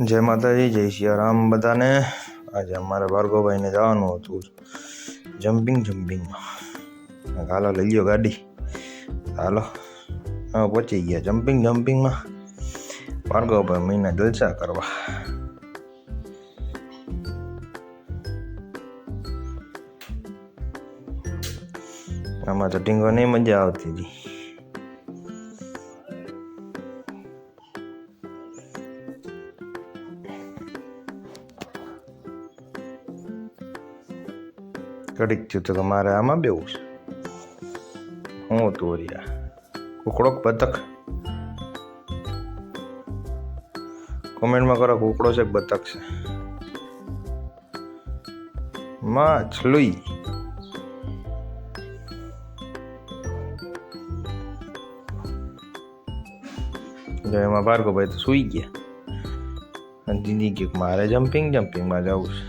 જય માતાજી, જય સિયારામ બધાને। આજે અમારે ભાર્ગવભાઈને જવાનું હતું જમ્પિંગમાં। હાલો લઈ લ્યો ગાડી, હાલો હા પહોંચી ગયા જમ્પિંગમાં। ભાર્ગવભાઈ મહિના જલસા કરવા। આમાં તો ઢીંગોની મજા આવતી હતી। ઘડીક થયું તો મારે આમાં બેવું છે। હું હતું રિયા કુકડો બતક? કોમેન્ટમાં કરો કુકડો છે બતક છે? માછલી જો એમાં ભાર્ગવભાઈ તો સૂઈ ગયા। દીદી કે મારે જમ્પિંગમાં જવું છે।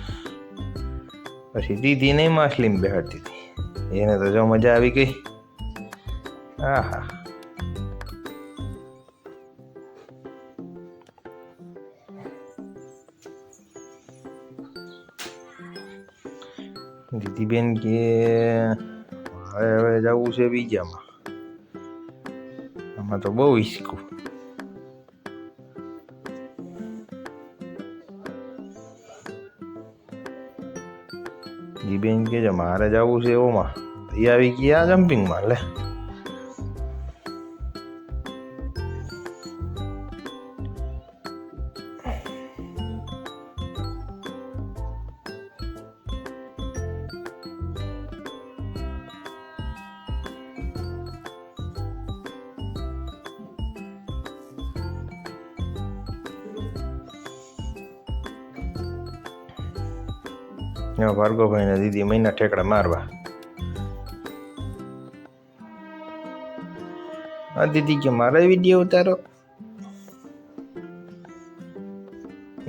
પછી દીદી નહીં માછલીમાં બેહાડતી હતી, એને તો જો મજા આવી ગઈ। હા હા દીદી બેન કે હવે જવું છે બીજામાં, આમાં તો બહુ ઈચ્છું। બેન કે છે મારે જવું છે એવોમાં, એ આવી ગયા જમ્પિંગમાં। લે ભાર્ગવભાઈ ને દીદી મહિના ઠેકડા મારવા। હા દીદી કે મારે વિડીયો ઉતારો, એ